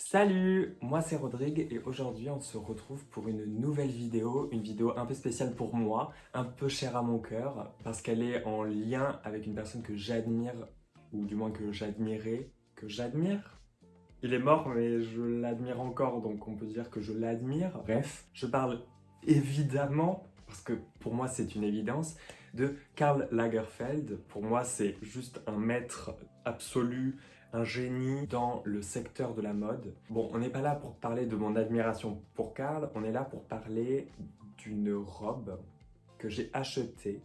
Salut, moi c'est Rodrigue et aujourd'hui on se retrouve pour une nouvelle vidéo, une vidéo un peu spéciale pour moi, un peu chère à mon cœur, parce qu'elle est en lien avec une personne que j'admire, ou du moins que j'admirais, que j'admire. Il est mort mais je l'admire encore, donc on peut dire que je l'admire. Bref, je parle évidemment, parce que pour moi c'est une évidence, de Karl Lagerfeld. Pour moi c'est juste un maître absolu, un génie dans le secteur de la mode. Bon, on n'est pas là pour parler de mon admiration pour Karl, on est là pour parler d'une robe que j'ai achetée,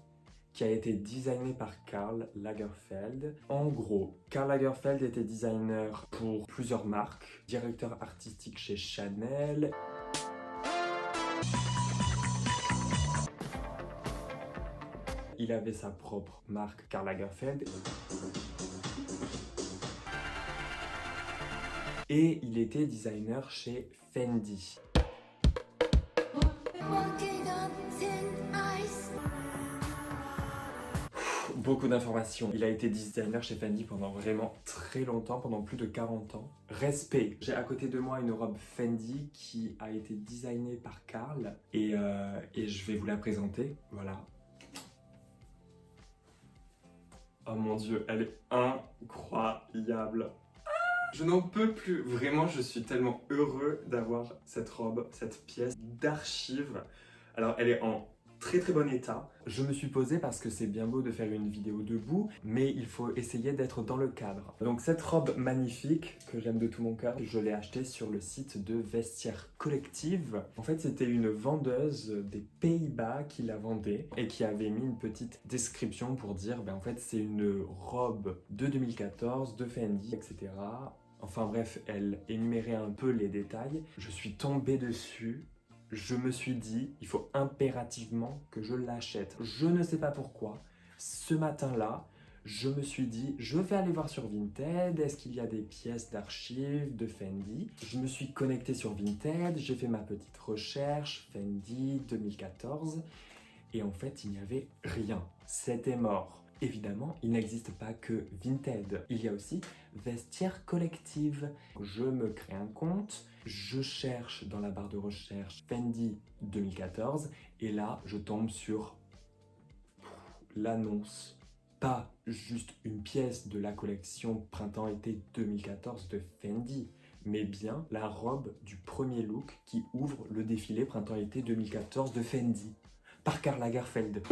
qui a été designée par Karl Lagerfeld. En gros, Karl Lagerfeld était designer pour plusieurs marques, directeur artistique chez Chanel. Il avait sa propre marque Karl Lagerfeld. Et il était designer chez Fendi. Beaucoup d'informations. Il a été designer chez Fendi pendant vraiment très longtemps, pendant plus de 40 ans. Respect. J'ai à côté de moi une robe Fendi qui a été designée par Karl et je vais vous la présenter. Voilà. Oh mon dieu, elle est incroyable. Je n'en peux plus. Vraiment, je suis tellement heureux d'avoir cette robe, cette pièce d'archive. Alors, elle est en très bon état. Je me suis posé parce que c'est bien beau de faire une vidéo debout, mais il faut essayer d'être dans le cadre. Donc cette robe magnifique, que j'aime de tout mon cœur, je l'ai achetée sur le site de Vestiaire Collective. En fait, c'était une vendeuse des Pays-Bas qui la vendait et qui avait mis une petite description pour dire, en fait, c'est une robe de 2014, de Fendi, etc. Enfin bref, elle énumérait un peu les détails. Je suis tombé dessus. Je me suis dit, il faut impérativement que je l'achète. Je ne sais pas pourquoi. Ce matin-là, je me suis dit, je vais aller voir sur Vinted, est-ce qu'il y a des pièces d'archives de Fendi? Je me suis connecté sur Vinted, j'ai fait ma petite recherche, Fendi 2014, et en fait, il n'y avait rien. C'était mort. Évidemment, il n'existe pas que Vinted. Il y a aussi Vestiaire Collective. Je me crée un compte, je cherche dans la barre de recherche Fendi 2014 et là, je tombe sur l'annonce. Pas juste une pièce de la collection Printemps-été 2014 de Fendi, mais bien la robe du premier look qui ouvre le défilé Printemps-été 2014 de Fendi par Karl Lagerfeld.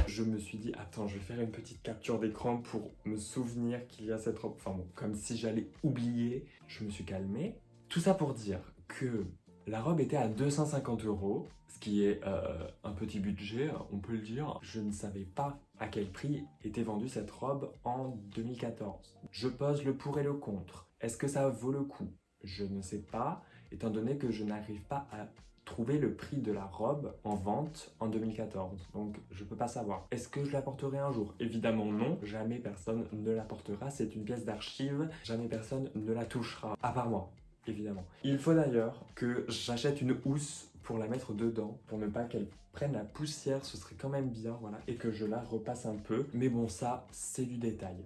Je me suis dit, attends, je vais faire une petite capture d'écran pour me souvenir qu'il y a cette robe. Enfin bon, comme si j'allais oublier, je me suis calmé. Tout ça pour dire que la robe était à 250 €, ce qui est un petit budget, on peut le dire. Je ne savais pas à quel prix était vendue cette robe en 2014. Je pose le pour et le contre. Est-ce que ça vaut le coup? Je ne sais pas, étant donné que je n'arrive pas à trouver le prix de la robe en vente en 2014. Donc je peux pas savoir. Est-ce que je la porterai un jour? Évidemment non, jamais personne ne la portera, c'est une pièce d'archive, jamais personne ne la touchera, à part moi, évidemment. Il faut d'ailleurs que j'achète une housse pour la mettre dedans, pour ne pas qu'elle prenne la poussière, ce serait quand même bien, voilà, et que je la repasse un peu. Mais bon, ça, c'est du détail.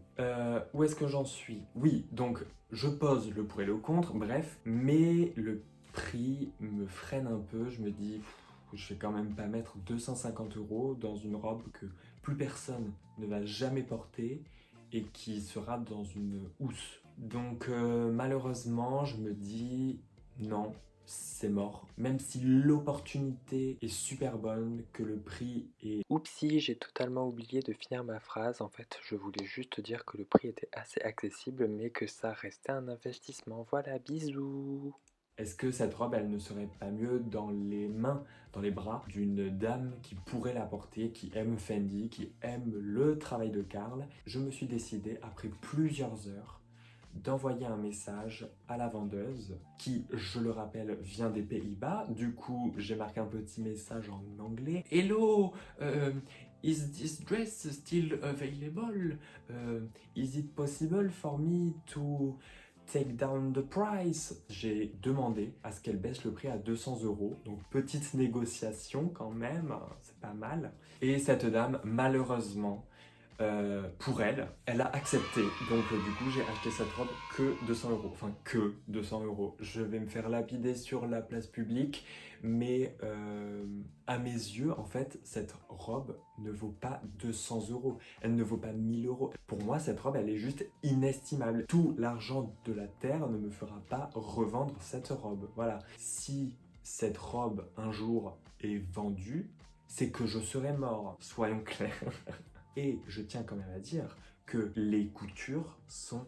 Où est-ce que j'en suis? Oui, donc je pose le pour et le contre, bref, mais le prix me freine un peu, je me dis je vais quand même pas mettre 250 € dans une robe que plus personne ne va jamais porter et qui sera dans une housse. Donc malheureusement je me dis non, c'est mort. Même si l'opportunité est super bonne, que le prix est... Oupsie, j'ai totalement oublié de finir ma phrase. En fait, je voulais juste dire que le prix était assez accessible, mais que ça restait un investissement. Voilà, bisous! Est-ce que cette robe, elle ne serait pas mieux dans les mains, dans les bras d'une dame qui pourrait la porter, qui aime Fendi, qui aime le travail de Karl? Je me suis décidé, après plusieurs heures, d'envoyer un message à la vendeuse qui, je le rappelle, vient des Pays-Bas. Du coup, j'ai marqué un petit message en anglais. Hello, is this dress still available? Is it possible for me to take down the price? J'ai demandé à ce qu'elle baisse le prix à 200 €. Donc petite négociation quand même, c'est pas mal. Et cette dame, malheureusement, pour elle. Elle a accepté. Donc du coup, j'ai acheté cette robe que 200 euros. Enfin, que 200 euros. Je vais me faire lapider sur la place publique. Mais à mes yeux, en fait, cette robe ne vaut pas 200 euros. Elle ne vaut pas 1000 euros. Pour moi, cette robe, elle est juste inestimable. Tout l'argent de la terre ne me fera pas revendre cette robe. Voilà. Si cette robe, un jour, est vendue, c'est que je serai mort. Soyons clairs. Et je tiens quand même à dire que les coutures sont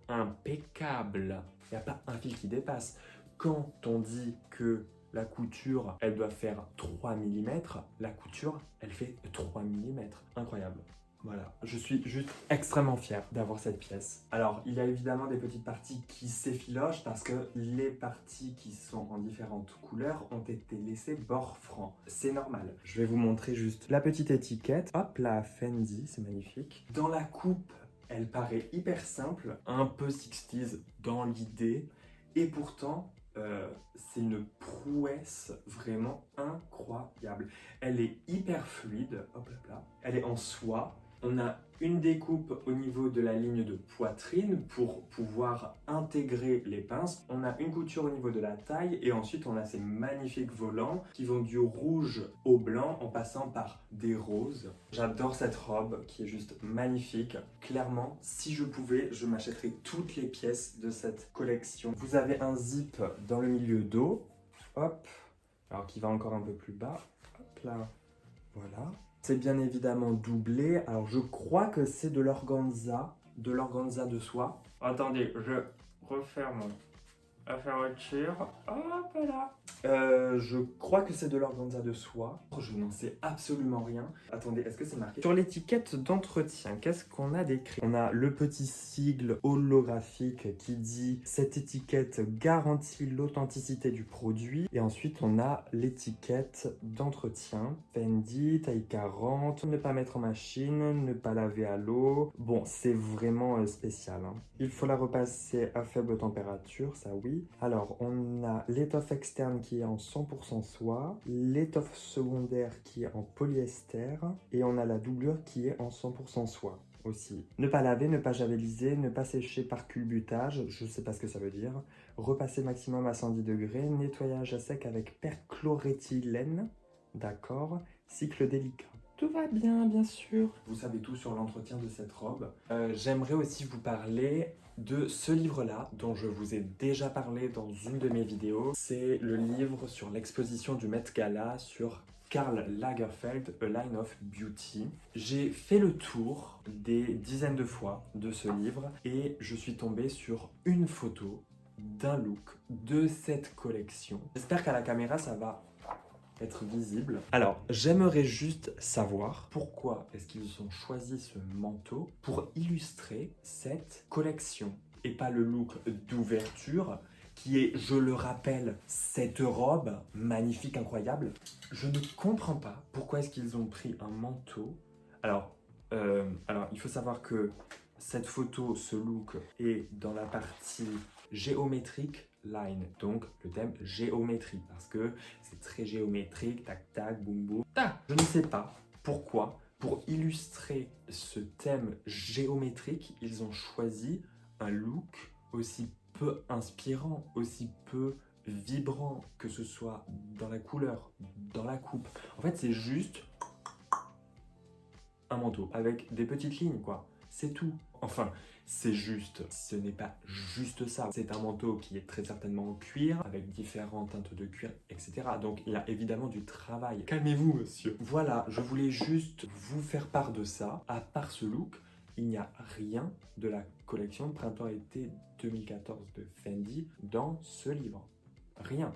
impeccables. Il n'y a pas un fil qui dépasse. Quand on dit que la couture, elle doit faire 3 mm, la couture, elle fait 3 mm. Incroyable. Voilà, je suis juste extrêmement fier d'avoir cette pièce. Alors, il y a évidemment des petites parties qui s'effilochent parce que les parties qui sont en différentes couleurs ont été laissées bord franc. C'est normal. Je vais vous montrer juste la petite étiquette. Hop là, Fendi, c'est magnifique. Dans la coupe, elle paraît hyper simple, un peu 60s dans l'idée, et pourtant, c'est une prouesse vraiment incroyable. Elle est hyper fluide, hop là, elle est en soie. On a une découpe au niveau de la ligne de poitrine pour pouvoir intégrer les pinces. On a une couture au niveau de la taille et ensuite on a ces magnifiques volants qui vont du rouge au blanc en passant par des roses. J'adore cette robe qui est juste magnifique. Clairement, si je pouvais, je m'achèterais toutes les pièces de cette collection. Vous avez un zip dans le milieu dos, hop, alors qui va encore un peu plus bas, hop là, voilà. C'est bien évidemment doublé. Alors, je crois que c'est de l'organza de soie. Attendez, je referme la fermeture. Hop là. Je crois que c'est de l'organza de soie. Je n'en sais absolument rien. Attendez, est-ce que c'est marqué sur l'étiquette d'entretien? Qu'est-ce qu'on a décrit? On a le petit sigle holographique qui dit cette étiquette garantit l'authenticité du produit. Et ensuite, on a l'étiquette d'entretien. Fendi, taille 40, ne pas mettre en machine, ne pas laver à l'eau. Bon, c'est vraiment spécial, hein. Il faut la repasser à faible température, ça oui. Alors, on a l'étoffe externe qui est en 100% soie, l'étoffe secondaire qui est en polyester, et on a la doublure qui est en 100% soie aussi. Ne pas laver, ne pas javeliser, ne pas sécher par culbutage, je ne sais pas ce que ça veut dire. Repasser maximum à 110 degrés, nettoyage à sec avec perchloréthylène, d'accord, cycle délicat. Tout va bien, bien sûr. Vous savez tout sur l'entretien de cette robe. J'aimerais aussi vous parler de ce livre-là, dont je vous ai déjà parlé dans une de mes vidéos. C'est le livre sur l'exposition du Met Gala sur Karl Lagerfeld, A Line of Beauty. J'ai fait le tour des dizaines de fois de ce livre et je suis tombé sur une photo d'un look de cette collection. J'espère qu'à la caméra, ça va être visible. Alors, j'aimerais juste savoir pourquoi est-ce qu'ils ont choisi ce manteau pour illustrer cette collection et pas le look d'ouverture qui est, je le rappelle, cette robe magnifique, incroyable. Je ne comprends pas pourquoi est-ce qu'ils ont pris un manteau. Alors, il faut savoir que cette photo, ce look est dans la partie géométrique line, donc le thème géométrie, parce que c'est très géométrique, tac tac, boum boum. Ah, je ne sais pas pourquoi, pour illustrer ce thème géométrique, ils ont choisi un look aussi peu inspirant, aussi peu vibrant, que ce soit dans la couleur, dans la coupe. En fait, c'est juste un manteau avec des petites lignes, quoi. C'est tout. Enfin, c'est juste, ce n'est pas juste ça. C'est un manteau qui est très certainement en cuir, avec différentes teintes de cuir, etc. Donc, il y a évidemment du travail. Calmez-vous, monsieur. Voilà, je voulais juste vous faire part de ça. À part ce look, il n'y a rien de la collection Printemps-été 2014 de Fendi dans ce livre. Rien.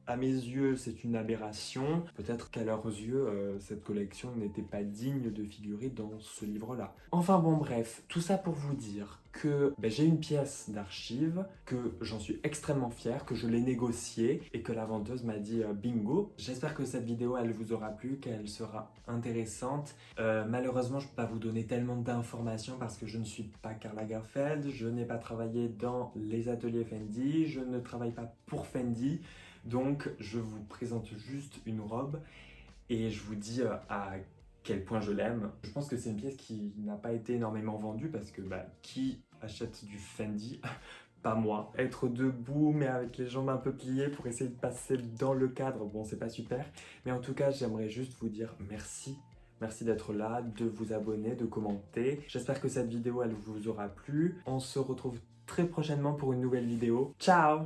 À mes yeux, c'est une aberration. Peut-être qu'à leurs yeux, cette collection n'était pas digne de figurer dans ce livre-là. Enfin bon, bref, tout ça pour vous dire que j'ai une pièce d'archive, que j'en suis extrêmement fier, que je l'ai négociée et que la vendeuse m'a dit bingo. J'espère que cette vidéo, elle vous aura plu, qu'elle sera intéressante. Malheureusement, je ne peux pas vous donner tellement d'informations parce que je ne suis pas Karl Lagerfeld, je n'ai pas travaillé dans les ateliers Fendi, je ne travaille pas pour Fendi. Donc, je vous présente juste une robe et je vous dis à quel point je l'aime. Je pense que c'est une pièce qui n'a pas été énormément vendue parce que qui achète du Fendi? Pas moi. Être debout mais avec les jambes un peu pliées pour essayer de passer dans le cadre, bon c'est pas super. Mais en tout cas j'aimerais juste vous dire merci. Merci d'être là, de vous abonner, de commenter. J'espère que cette vidéo elle vous aura plu. On se retrouve très prochainement pour une nouvelle vidéo. Ciao!